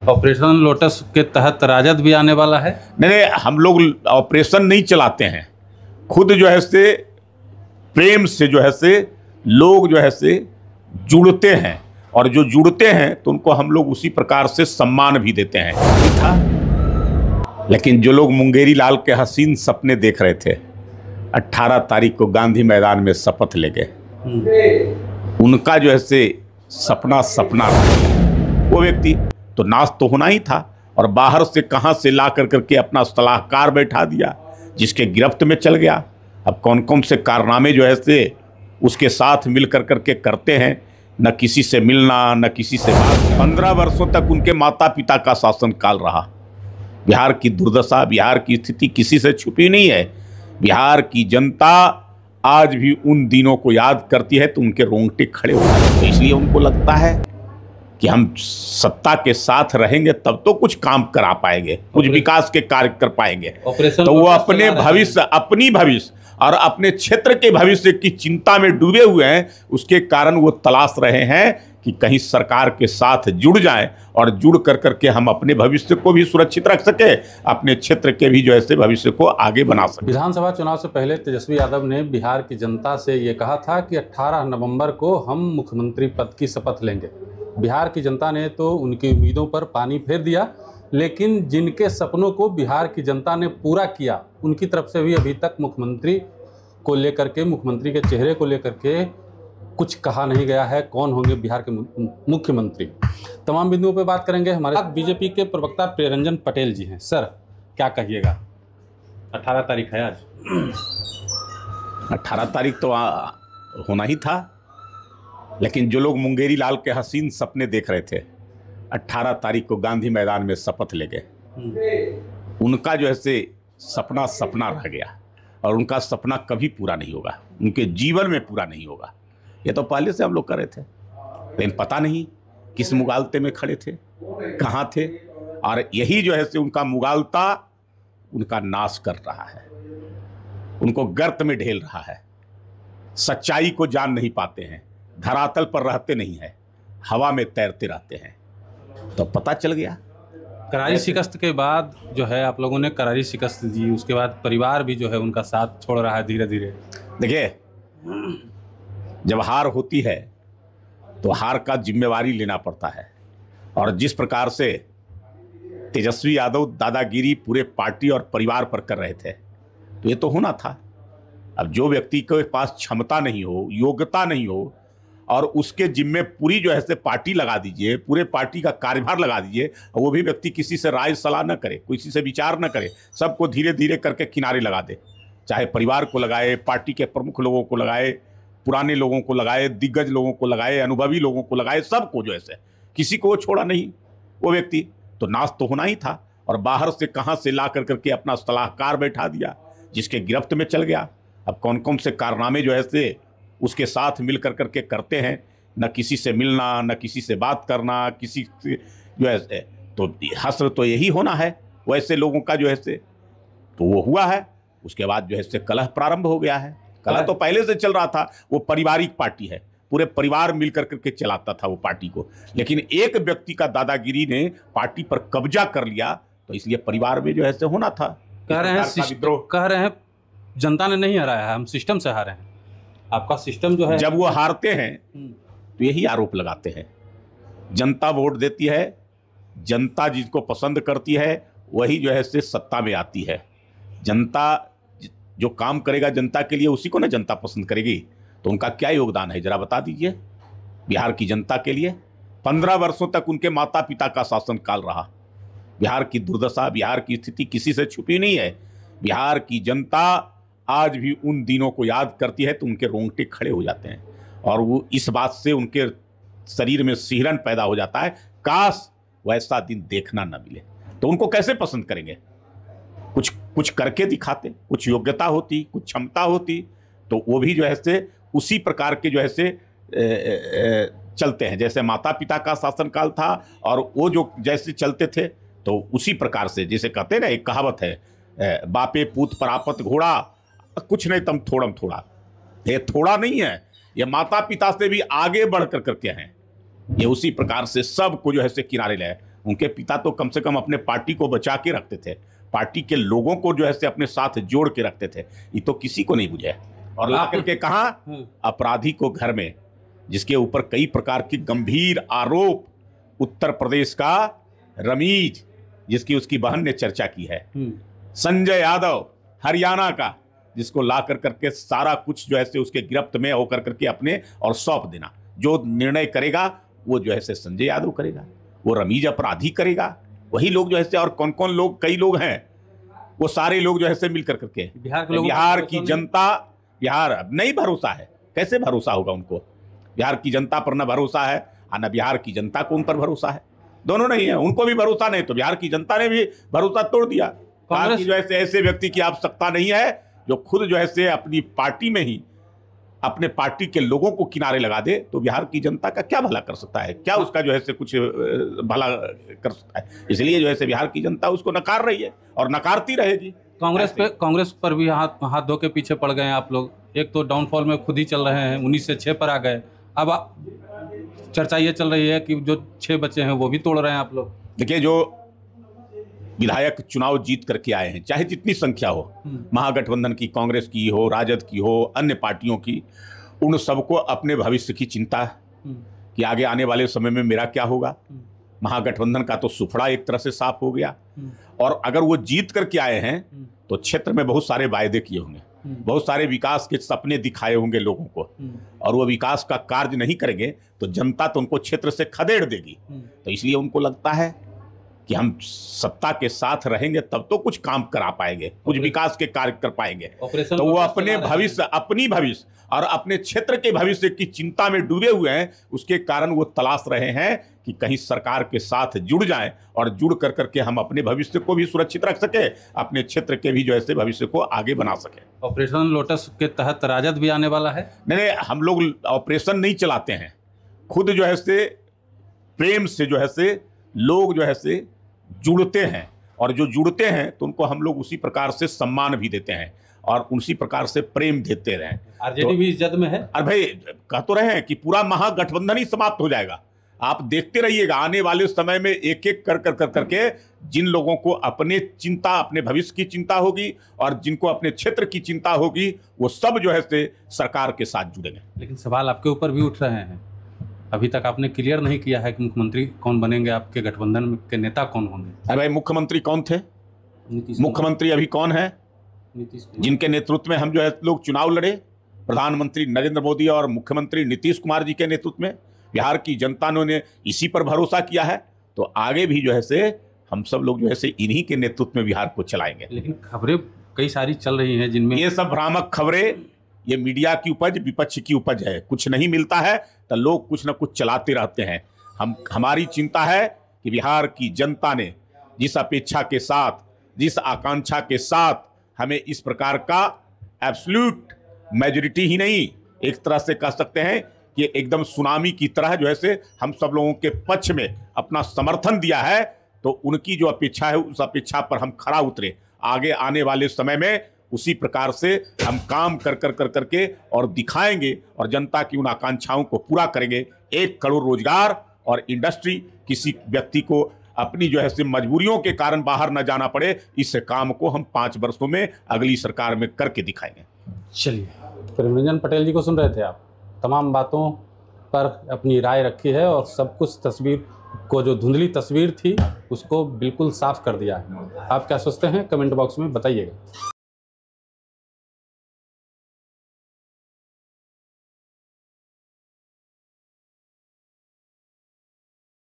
Operation lotus के तहत राजद भी आने वाला है। नहीं, हम लोग ऑपरेशन नहीं चलाते हैं, खुद जो है से प्रेम से जो है से लोग जो है से जुड़ते हैं, और जो जुड़ते हैं तो उनको हम लोग उसी प्रकार से सम्मान भी देते हैं। था लेकिन जो लोग मुंगेरी लाल के हसीन सपने देख रहे थे, 18 तारीख को गांधी मैदान में शपथ ले गए, उनका जो है से सपना रहा। वो व्यक्ति तो नाश तो होना ही था, और बाहर से कहां से ला करके अपना सलाहकार बैठा दिया, जिसके गिरफ्त में चल गया। अब कौन कौन से कारनामे जो है से उसके साथ मिल करके करते हैं, न किसी से मिलना न किसी से बात। 15 वर्षों तक उनके माता पिता का शासनकाल रहा। बिहार की दुर्दशा, बिहार की स्थिति किसी से छुपी नहीं है। बिहार की जनता आज भी उन दिनों को याद करती है तो उनके रोंगटे खड़े हो जाते हैं। तो इसलिए उनको लगता है कि हम सत्ता के साथ रहेंगे तब तो कुछ काम करा पाएंगे, कुछ विकास के कार्य कर पाएंगे। तो वो अपने भविष्य, अपनी भविष्य और अपने क्षेत्र के भविष्य की चिंता में डूबे हुए हैं। उसके कारण वो तलाश रहे हैं कि कहीं सरकार के साथ जुड़ जाएं, और जुड़ करके हम अपने भविष्य को भी सुरक्षित रख सके, अपने क्षेत्र के भी जो है भविष्य को आगे बना सके। विधानसभा चुनाव से पहले तेजस्वी यादव ने बिहार की जनता से ये कहा था कि 18 नवंबर को हम मुख्यमंत्री पद की शपथ लेंगे। बिहार की जनता ने तो उनकी उम्मीदों पर पानी फेर दिया, लेकिन जिनके सपनों को बिहार की जनता ने पूरा किया, उनकी तरफ से भी अभी तक मुख्यमंत्री को लेकर के, मुख्यमंत्री के चेहरे को लेकर के कुछ कहा नहीं गया है। कौन होंगे बिहार के मुख्यमंत्री, तमाम बिंदुओं पे बात करेंगे। हमारे साथ बीजेपी के प्रवक्ता प्रियरंजन पटेल जी हैं। सर, क्या कहिएगा? 18 तारीख है आज। 18 तारीख तो होना ही था, लेकिन जो लोग मुंगेरी लाल के हसीन सपने देख रहे थे, 18 तारीख को गांधी मैदान में शपथ ले गए, उनका जो है से सपना रह गया, और उनका सपना कभी पूरा नहीं होगा, उनके जीवन में पूरा नहीं होगा। ये तो पहले से हम लोग कर रहे थे, लेकिन पता नहीं किस मुगालते में खड़े थे, कहाँ थे, और यही जो है से उनका मुगालता उनका नाश कर रहा है, उनको गर्त में ढेल रहा है। सच्चाई को जान नहीं पाते हैं, धरातल पर रहते नहीं हैं, हवा में तैरते रहते हैं। तो पता चल गया। करारी शिकस्त के बाद जो है आप लोगों ने करारी शिकस्त दी, उसके बाद परिवार भी जो है उनका साथ छोड़ रहा है धीरे धीरे। देखिए, जब हार होती है तो हार का जिम्मेवारी लेना पड़ता है, और जिस प्रकार से तेजस्वी यादव दादागिरी पूरे पार्टी और परिवार पर कर रहे थे, तो ये तो होना था। अब जो व्यक्ति के पास क्षमता नहीं हो, योग्यता नहीं हो, और उसके जिम्मे पूरी जो है से पार्टी लगा दीजिए, पूरे पार्टी का कार्यभार लगा दीजिए, और वो भी व्यक्ति किसी से राय सलाह न करे, किसी से विचार न करे, सबको धीरे धीरे करके किनारे लगा दे, चाहे परिवार को लगाए, पार्टी के प्रमुख लोगों को लगाए, पुराने लोगों को लगाए, दिग्गज लोगों को लगाए, अनुभवी लोगों को लगाए, सबको जो है किसी को वो छोड़ा नहीं। वो व्यक्ति तो नाश तो होना ही था, और बाहर से कहां से ला करके अपना सलाहकार बैठा दिया, जिसके गिरफ्त में चल गया। अब कौन कौन से कारनामे जो है उसके साथ मिल करके करते हैं, न किसी से मिलना न किसी से बात करना, किसी जो है तो हस्र तो यही होना है वैसे लोगों का जो है तो वो हुआ है। उसके बाद जो है कलह प्रारंभ हो गया है। कलह तो पहले से चल रहा था, वो पारिवारिक पार्टी है, पूरे परिवार मिल करके चलाता था वो पार्टी को, लेकिन एक व्यक्ति का दादागिरी ने पार्टी पर कब्जा कर लिया, तो इसलिए परिवार में जो है होना था। कह रहे हैं जनता ने नहीं हराया है, हम सिस्टम से हारे हैं। आपका सिस्टम जो है, जब वो हारते हैं तो यही आरोप लगाते हैं। जनता वोट देती है, जनता जिसको पसंद करती है वही जो है सत्ता में आती है। जनता जो काम करेगा जनता के लिए, उसी को ना जनता पसंद करेगी। तो उनका क्या योगदान है जरा बता दीजिए बिहार की जनता के लिए। 15 वर्षों तक उनके माता पिता का शासनकाल रहा। बिहार की दुर्दशा, बिहार की स्थिति किसी से छुपी नहीं है। बिहार की जनता आज भी उन दिनों को याद करती है तो उनके रोंगटे खड़े हो जाते हैं, और वो इस बात से उनके शरीर में सिहरन पैदा हो जाता है, काश वैसा दिन देखना न मिले। तो उनको कैसे पसंद करेंगे? कुछ करके दिखाते, कुछ योग्यता होती, कुछ क्षमता होती, तो वो भी जो है उसी प्रकार के जो है चलते हैं जैसे माता पिता का शासनकाल था, और वो जो जैसे चलते थे तो उसी प्रकार से, जैसे कहते हैं ना, एक कहावत है, बापे पूत परापत घोड़ा, कुछ नहीं तम थोड़म थोड़ा। ये थोड़ा नहीं है, ये माता पिता से भी आगे बढ़ करके हैं। ये उसी प्रकार से सबको जो है किनारे लाए। उनके पिता तो कम से कम अपने पार्टी को बचा के रखते थे, पार्टी के लोगों को जो है से अपने साथ जोड़ के रखते थे। ये तो किसी को नहीं बुझे और ला करके कहा अपराधी को घर में, जिसके ऊपर कई प्रकार के गंभीर आरोप, उत्तर प्रदेश का रमीज जिसकी उसकी बहन ने चर्चा की है, संजय यादव हरियाणा का, जिसको ला कर करके सारा कुछ जो है से उसके गिरफ्त में होकर करके अपने और सौंप देना। जो निर्णय करेगा वो जो है से संजय यादव करेगा, वो रमीज अपराधी करेगा, वही लोग जो है से, और कौन कौन लोग, कई लोग हैं, वो सारे लोग जो है से मिलकर करके बिहार की जनता, बिहार अब नहीं भरोसा है, कैसे भरोसा होगा उनको? बिहार की जनता पर न भरोसा है और न बिहार की जनता को उन पर भरोसा है, दोनों नहीं है। उनको भी भरोसा नहीं तो बिहार की जनता ने भी भरोसा तोड़ दिया। कांग्रेस जो है से ऐसे व्यक्ति की आवश्यकता नहीं है जो खुद जो है से अपनी पार्टी में ही अपने पार्टी के लोगों को किनारे लगा दे, तो बिहार की जनता का क्या भला कर सकता है, क्या उसका जो है से कुछ भला कर सकता है? इसलिए जो है से बिहार की जनता उसको नकार रही है और नकारती रहेगी। कांग्रेस पर भी हाथ धो के पीछे पड़ गए हैं आप लोग। एक तो डाउनफॉल में खुद ही चल रहे हैं, 19 से 6 पर आ गए। अब चर्चा ये चल रही है कि जो 6 बचे हैं वो भी तोड़ रहे हैं आप लोग। देखिए, जो विधायक चुनाव जीत करके आए हैं, चाहे जितनी संख्या हो, महागठबंधन की, कांग्रेस की हो, राजद की हो, अन्य पार्टियों की, उन सबको अपने भविष्य की चिंता है कि आगे आने वाले समय में मेरा क्या होगा। महागठबंधन का तो सुफड़ा एक तरह से साफ हो गया, और अगर वो जीत करके आए हैं तो क्षेत्र में बहुत सारे वायदे किए होंगे, बहुत सारे विकास के सपने दिखाए होंगे लोगों को, और वो विकास का कार्य नहीं करेंगे तो जनता तो उनको क्षेत्र से खदेड़ देगी। तो इसलिए उनको लगता है कि हम सत्ता के साथ रहेंगे तब तो कुछ काम करा पाएंगे, कुछ विकास के कार्य कर पाएंगे। तो वो अपने भविष्य, अपनी भविष्य और अपने क्षेत्र के भविष्य की चिंता में डूबे हुए हैं। उसके कारण वो तलाश रहे हैं कि कहीं सरकार के साथ जुड़ जाएं और जुड़ कर करके हम अपने भविष्य को भी सुरक्षित रख सके, अपने क्षेत्र के भी जो है भविष्य को आगे बना सके। ऑपरेशन लोटस के तहत राजद भी आने वाला है? नहीं, हम लोग ऑपरेशन नहीं चलाते हैं, खुद जो है से प्रेम से जो है से लोग जो है से जुड़ते हैं, और जो जुड़ते हैं तो उनको हम लोग उसी प्रकार से सम्मान भी देते हैं और उसी प्रकार से प्रेम देते रहे। आरजेडी भी इज्जत में है। अरे भाई, कह तो रहे हैं कि पूरा महागठबंधन ही समाप्त हो जाएगा। आप देखते रहिएगा आने वाले समय में एक एक कर करके जिन लोगों को अपने चिंता, अपने भविष्य की चिंता होगी और जिनको अपने क्षेत्र की चिंता होगी, वो सब जो है से सरकार के साथ जुड़ेंगे। लेकिन सवाल आपके ऊपर भी उठ रहे हैं, अभी तक आपने क्लियर नहीं किया है कि मुख्यमंत्री कौन बनेंगे, आपके गठबंधन के नेता कौन होंगे। अरे भाई, मुख्यमंत्री कौन थे? मुख्यमंत्री अभी कौन है? जिनके नेतृत्व में हम जो है लोग चुनाव लड़े, प्रधानमंत्री नरेंद्र मोदी और मुख्यमंत्री नीतीश कुमार जी के नेतृत्व में बिहार की जनता ने इसी पर भरोसा किया है। तो आगे भी जो है से हम सब लोग जो है से इन्हीं के नेतृत्व में बिहार को चलाएंगे। लेकिन खबरें कई सारी चल रही हैं जिनमें ये सब भ्रामक खबरें, ये मीडिया की उपज, विपक्ष की उपज है। कुछ नहीं मिलता है तो लोग कुछ न कुछ चलाते रहते हैं। हमारी चिंता है कि बिहार की जनता ने जिस अपेक्षा के साथ, जिस आकांक्षा के साथ हमें इस प्रकार का एब्सोल्यूट मेजॉरिटी ही नहीं, एक तरह से कह सकते हैं कि एकदम सुनामी की तरह जो है से हम सब लोगों के पक्ष में अपना समर्थन दिया है, तो उनकी जो अपेक्षा है उस अपेक्षा पर हम खरा उतरे। आगे आने वाले समय में उसी प्रकार से हम काम कर करके और दिखाएंगे और जनता की उन आकांक्षाओं को पूरा करेंगे। 1 करोड़ रोजगार और इंडस्ट्री, किसी व्यक्ति को अपनी जो है से मजबूरियों के कारण बाहर न जाना पड़े, इस काम को हम 5 वर्षों में अगली सरकार में करके दिखाएंगे। चलिए, प्रेमरंजन पटेल जी को सुन रहे थे आप, तमाम बातों पर अपनी राय रखी है और सब कुछ तस्वीर को, जो धुंधली तस्वीर थी उसको बिल्कुल साफ कर दिया है। आप क्या सोचते हैं कमेंट बॉक्स में बताइएगा।